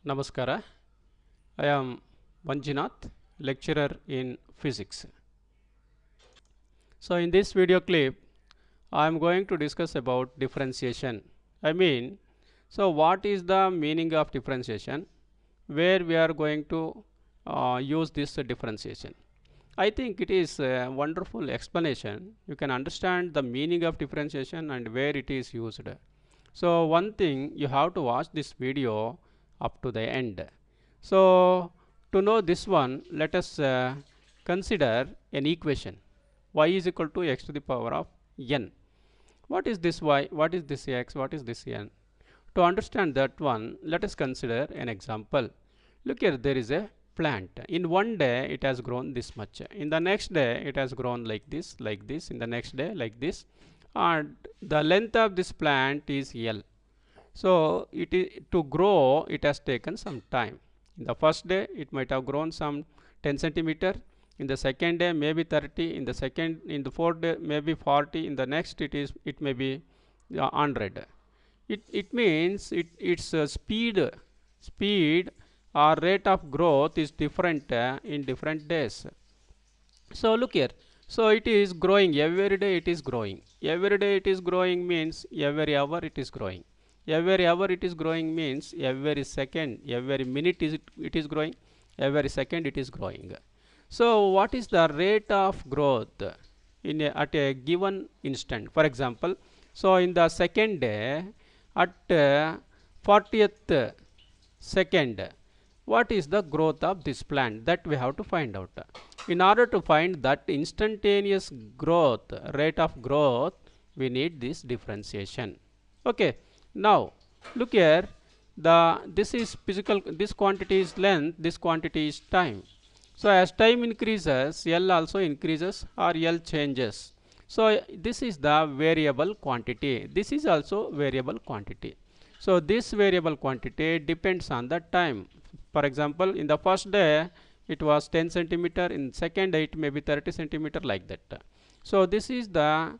Namaskara. I am Manjunath, lecturer in physics. So in this video clip, I am going to discuss about differentiation. So what is the meaning of differentiation? Where we are going to use this differentiation? I think it is a wonderful explanation. You can understand the meaning of differentiation and where it is used. So one thing, you have to watch this video up to the end. So to know this one, let us consider an equation. Y is equal to x to the power of n. What is this y? What is this x? What is this n? To understand that one, let us consider an example. Look here, there is a plant. In one day, it has grown this much. In the next day, it has grown like this, like this. In the next day, like this. And the length of this plant is L. So to grow, it has taken some time. In the first day, it might have grown some 10 centimeter. In the second day, maybe 30. In the fourth day, maybe 40. In the next, it may be 100. It means its speed or rate of growth is different in different days. So look here. So it is growing every day. It is growing every day. It is growing means every hour it is growing. Every hour it is growing means every second, every minute it is growing. Every second it is growing. So what is the rate of growth at a given instant? For example, so in the second day at 40th second, what is the growth of this plant? That we have to find out. In order to find that instantaneous growth, rate of growth, we need this differentiation. Okay. Now look here, this is physical, this quantity is length, this quantity is time. So as time increases, L also increases or L changes. So this is the variable quantity. This is also variable quantity. So this variable quantity depends on the time. For example, in the first day it was 10 centimeter, in second day it may be 30 centimeter, like that. So this is the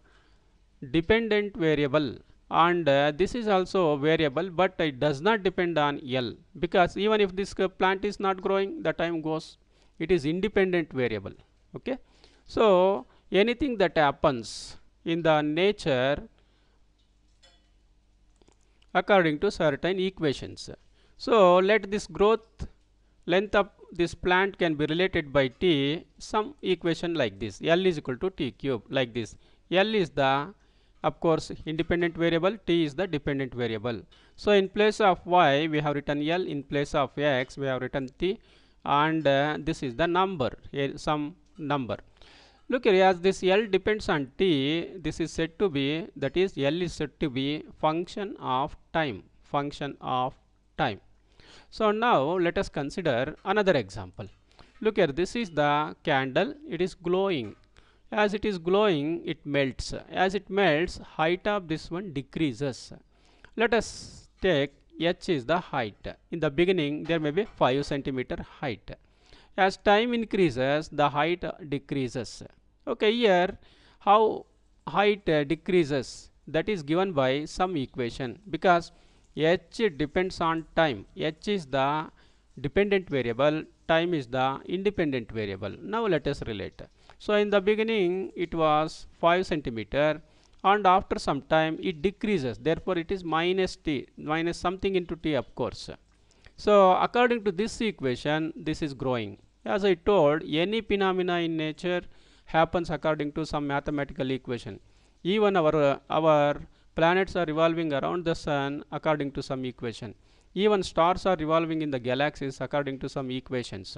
dependent variable, and this is also variable, but it does not depend on L, because even if this plant is not growing, the time goes. It is independent variable. Okay. So anything that happens in the nature according to certain equations. So let this growth length of this plant can be related by T, some equation like this. L is equal to T cube, like this. L is the, of course, independent variable, T is the dependent variable. So in place of Y we have written L, in place of X we have written T, and this is the number, some number. Look here, as this L depends on T, this is said to be, that is L is said to be function of time, function of time. So now let us consider another example. Look here, this is the candle, it is glowing. As it is glowing, it melts. As it melts, height of this one decreases. Let us take h is the height. In the beginning, there may be 5 centimeter height. As time increases, the height decreases. Okay, here how height decreases, that is given by some equation, because h depends on time. H is the dependent variable, time is the independent variable. Now let us relate. So in the beginning it was 5 centimeter, and after some time it decreases, therefore it is minus t, minus something into t, of course. So according to this equation, this is growing. As I told, any phenomena in nature happens according to some mathematical equation. Even our planets are revolving around the sun according to some equation. Even stars are revolving in the galaxies according to some equations.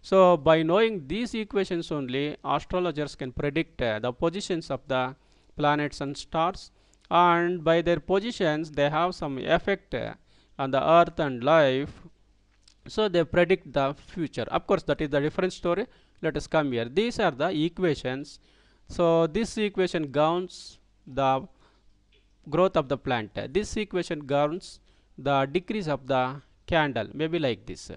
So by knowing these equations only, astrologers can predict the positions of the planets and stars, and by their positions they have some effect on the earth and life. So they predict the future. Of course, that is the different story. Let us come here. These are the equations. So this equation governs the growth of the plant. This equation governs the decrease of the candle, maybe like this.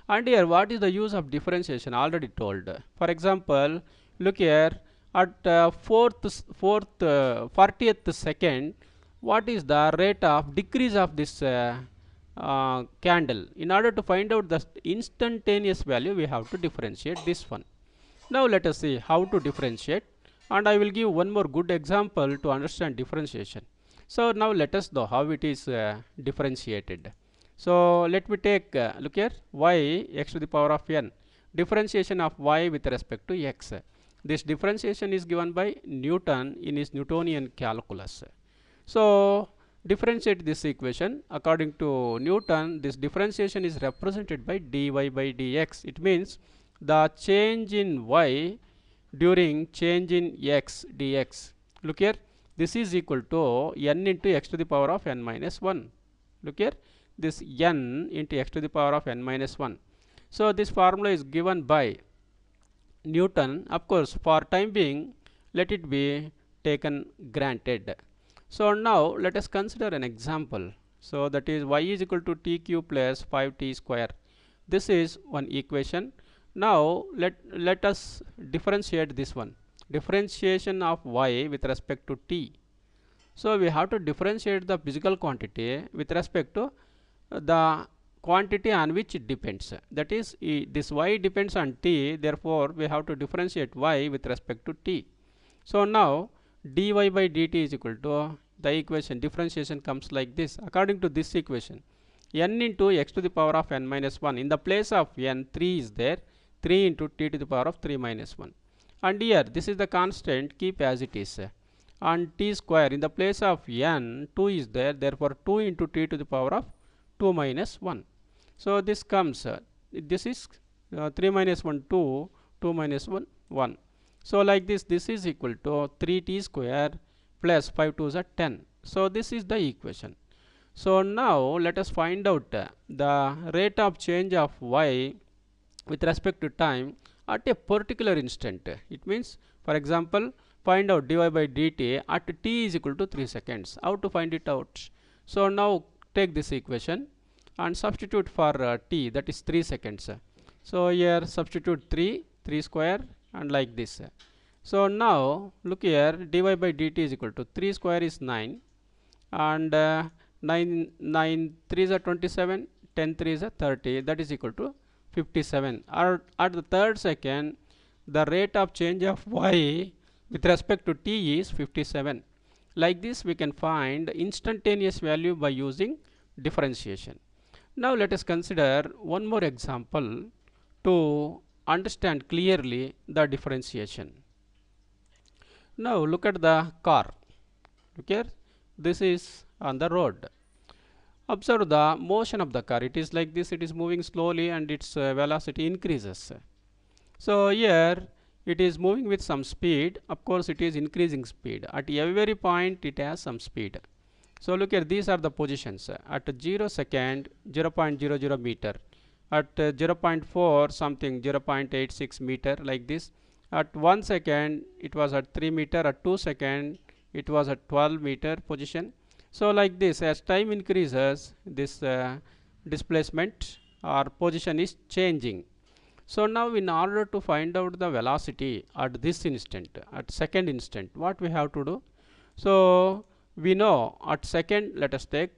And here, what is the use of differentiation? Already told. For example, look here, at 40th second, what is the rate of decrease of this candle. In order to find out the instantaneous value, we have to differentiate this one. Now let us see how to differentiate, and I will give one more good example to understand differentiation. So now let us know how it is differentiated. So let me take look here, y x to the power of n, differentiation of y with respect to x. This differentiation is given by Newton in his Newtonian calculus. So differentiate this equation. According to Newton, this differentiation is represented by dy by dx. It means the change in y during change in x dx. Look here, this is equal to n into x to the power of n minus 1. Look here, this n into x to the power of n minus 1. So this formula is given by Newton. Of course, for time being, let it be taken granted. So now let us consider an example. So that is y is equal to t cube plus 5t square. This is one equation. Now let us differentiate this one. Differentiation of y with respect to t. So we have to differentiate the physical quantity with respect to the quantity on which it depends. That is, this y depends on t, therefore we have to differentiate y with respect to t. So now dy by dt is equal to, the equation differentiation comes like this. According to this equation, n into x to the power of n minus 1, in the place of n 3 is there, 3 into t to the power of 3 minus 1, and here this is the constant, keep as it is, and t square, in the place of n 2 is there, therefore 2 into t to the power of 2 minus 1. So this comes, this is 3 minus 1 2, 2 minus 1 1. So like this, this is equal to 3t square plus 5 2s are 10. So this is the equation. So now let us find out the rate of change of y with respect to time at a particular instant. It means, for example, find out dy by dt at t is equal to 3 seconds. How to find it out? So now take this equation and substitute for t, that is 3 seconds. So here substitute 3 square and like this. So now look here, dy by dt is equal to 3 square is 9, and 9 3s are 27, 10 3s are 30, that is equal to 57. At the third second, the rate of change of y with respect to t is 57. Like this we can find instantaneous value by using differentiation. Now let us consider one more example to understand clearly the differentiation. Now look at the car. Look here, this is on the road. Observe the motion of the car. It is like this, it is moving slowly and its velocity increases. So here it is moving with some speed. Of course it is increasing speed. At every point it has some speed. So look here, these are the positions. At 0 second, 0.00 meter. At 0.4 something, 0.86 meter, like this. At 1 second it was at 3 meter. At 2 second it was at 12 meter position. So like this, as time increases, this displacement or position is changing. So now in order to find out the velocity at this instant, at second instant, what we have to do? So we know at second, let us take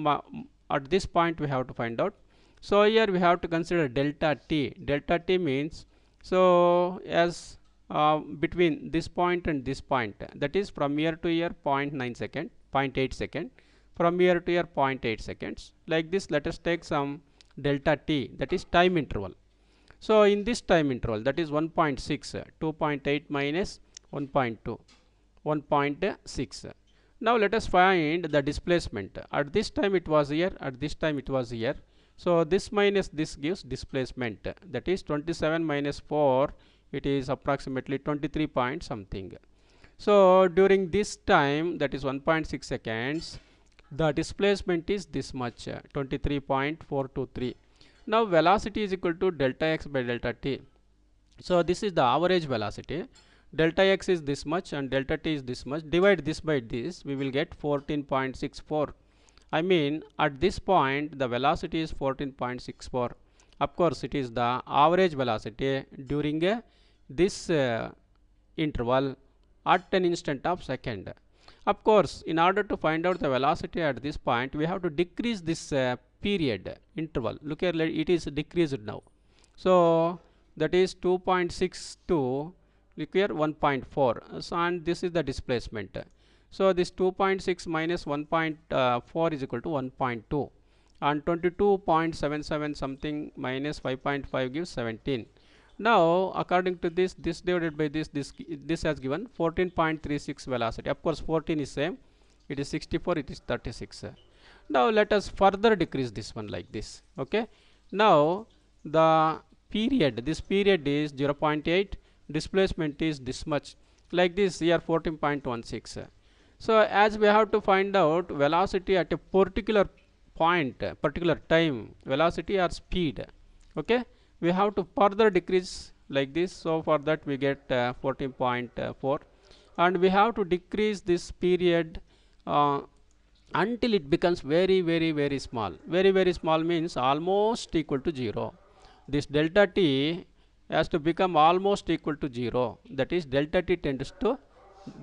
at this point we have to find out. So here we have to consider delta t. Delta t means, so as between this point and this point, that is from here to here 0.9 second, 0.8 second, from here to here 0.8 seconds. Like this, let us take some delta t, that is time interval. So in this time interval, that is 1.6, 2.8 minus 1.2, 1.6. Now let us find the displacement. At this time it was here, at this time it was here. So this minus this gives displacement, that is 27 minus 4, it is approximately 23 point something. So during this time, that is 1.6 seconds, the displacement is this much, 23.423. Now velocity is equal to delta x by delta t. So this is the average velocity. Delta x is this much and delta t is this much. Divide this by this, we will get 14.64. I mean, at this point the velocity is 14.64. Of course it is the average velocity during this interval at an instant of second. Of course, in order to find out the velocity at this point, we have to decrease this period interval. Look here, it is decreased now. So that is 2.6 to look here 1.4. So and this is the displacement. So this 2.6 minus 1.4 is equal to 1.2, and 22.77 something minus 5.5 gives 17. Now according to this divided by this has given 14.36 velocity. Of course 14 is same, it is 64, it is 36. Now let us further decrease this one like this. Okay, now the period, this period is 0.8, displacement is this much, like this here 14.16. So as we have to find out velocity at a particular point, particular time, velocity or speed, okay, we have to further decrease like this. So for that we get 14.4, and we have to decrease this period until it becomes very small. Very small means almost equal to 0. This delta t has to become almost equal to 0. That is delta t tends to,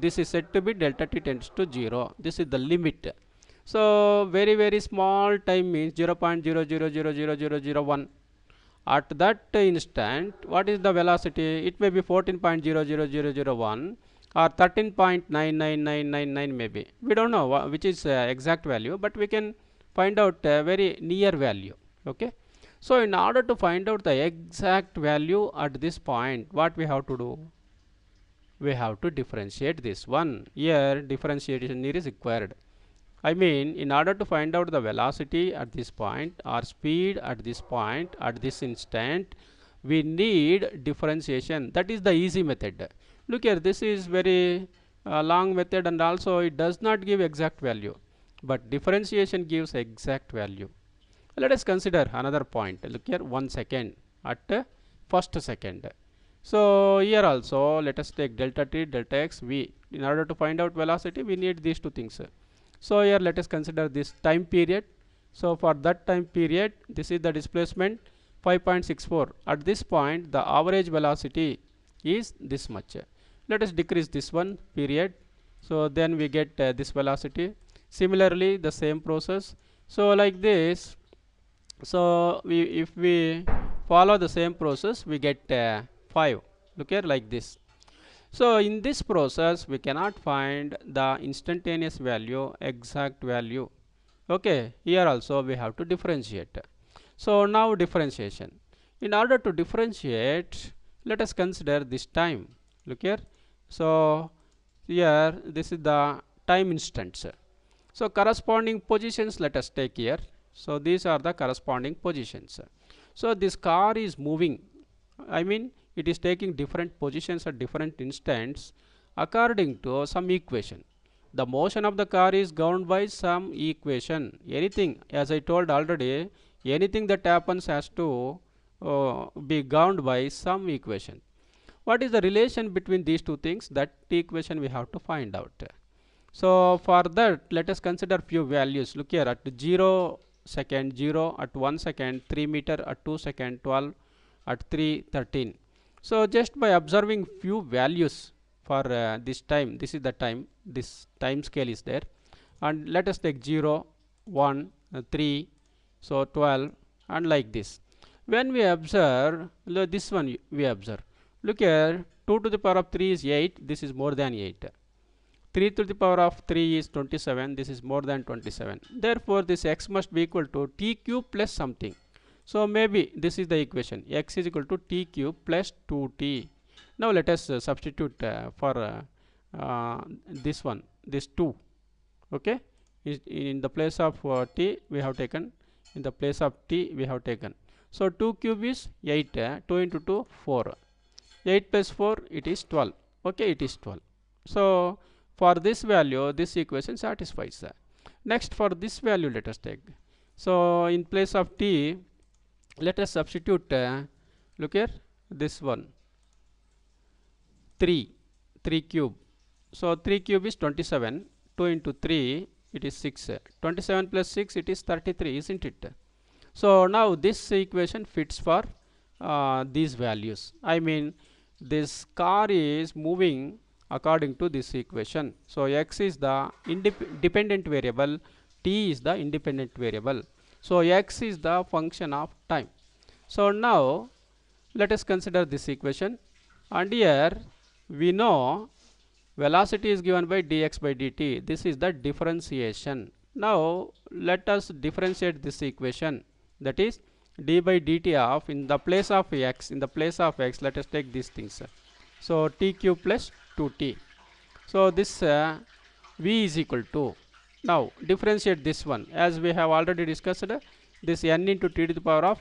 this is said to be delta t tends to 0. This is the limit. So very small time means 0.000001. At that instant, what is the velocity? It may be 14.00001 or 13.99999 maybe. We don't know which is exact value, but we can find out a very near value. Okay. So in order to find out the exact value at this point, what we have to do? We have to differentiate this one. Here differentiation is required. I mean, in order to find out the velocity at this point or speed at this point at this instant, we need differentiation. That is the easy method. Look here, this is very long method, and also it does not give exact value, but differentiation gives exact value. Let us consider another point. Look here, 1 second at first second. So here also let us take delta t, delta x, v. In order to find out velocity, we need these two things. So here let us consider this time period. So for that time period, this is the displacement 5.64. At this point, the average velocity is this much. Let us decrease this one period. So then we get this velocity. Similarly, the same process. So like this. So if we follow the same process, we get 5. Look here, like this. So in this process, we cannot find the instantaneous value, exact value. Okay, here also we have to differentiate. So now differentiation. In order to differentiate, let us consider this time. Look here. So here this is the time instants. So corresponding positions let us take here. So these are the corresponding positions. So this car is moving. I mean, it is taking different positions at different instants according to some equation. The motion of the car is governed by some equation. Anything, as I told already, anything that happens has to be governed by some equation. What is the relation between these two things? That equation we have to find out. So for that, let us consider few values. Look here, at 0 second 0, at 1 second 3 meter, at 2 second 12, at 3 13. So just by observing few values for this time, this is the time, this time scale is there, and let us take 0, 1, 3, so 12, and like this. When we observe this one, we observe, look here, 2 to the power of 3 is 8, this is more than 8. 3 to the power of 3 is 27, this is more than 27. Therefore this x must be equal to t cube plus something. So maybe this is the equation, x is equal to t cube plus 2t. Now let us substitute for this one, this 2. Okay, in the place of t we have taken, in the place of t we have taken. So 2 cube is 8, 2 into 2 4, 8 plus 4 it is 12. Okay, it is 12. So for this value, this equation satisfies. Next, for this value let us take. So in place of t, let us substitute, look here, this one, 3 cube. So 3 cube is 27, 2 into 3 it is 6, 27 plus 6 it is 33, isn't it? So now this equation fits for these values. I mean, this car is moving according to this equation. So x is the dependent variable, t is the independent variable. So x is the function of time. So now let us consider this equation, and here we know velocity is given by dx by dt. This is the differentiation. Now let us differentiate this equation, that is d by dt of, in the place of x, let us take these things. So t cube plus 2t. So this v is equal to, now differentiate this one, as we have already discussed, this n into t to the power of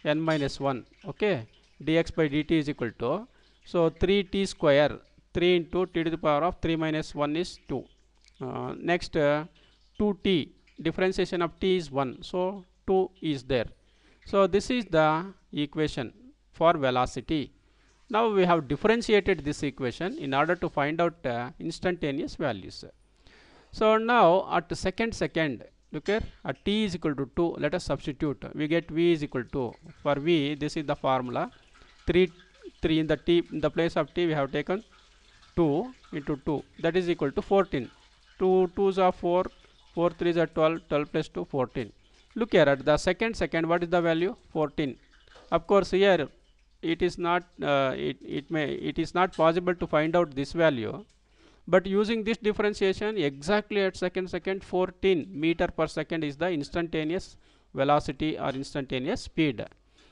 n minus 1, okay, dx by dt is equal to, so 3t square, 3 into t to the power of 3 minus 1 is 2. Next 2t, differentiation of t is 1, so 2 is there. So this is the equation for velocity. Now we have differentiated this equation in order to find out instantaneous values. So now at second, look here, at t is equal to 2, let us substitute. We get v is equal to, for v this is the formula, 3 in the t, in the place of t we have taken 2 into 2, that is equal to 14. 2 2s are 4, 4 3s are 12, 12 plus 2 14. Look here at the second, what is the value? 14. Of course here it is not it is not possible to find out this value, but using this differentiation exactly at second 14 meter per second is the instantaneous velocity or instantaneous speed.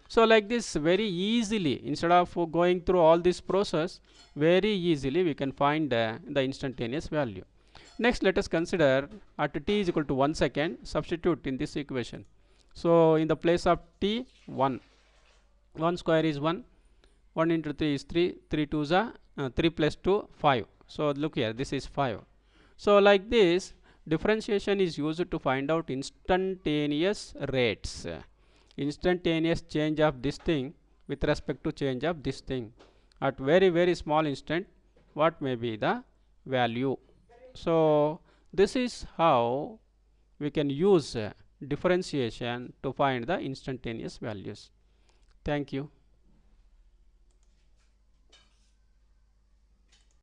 So like this, very easily, instead of going through all this process, very easily we can find the instantaneous value. Next let us consider at t is equal to 1 second, substitute in this equation. So in the place of t, 1 square is 1, 1 into 3 is 3, 3 2s are 3 plus 2 5. So look here, this is 5. So like this, differentiation is used to find out instantaneous rates, instantaneous change of this thing with respect to change of this thing. At very small instant, what may be the value. So this is how we can use differentiation to find the instantaneous values. Thank you.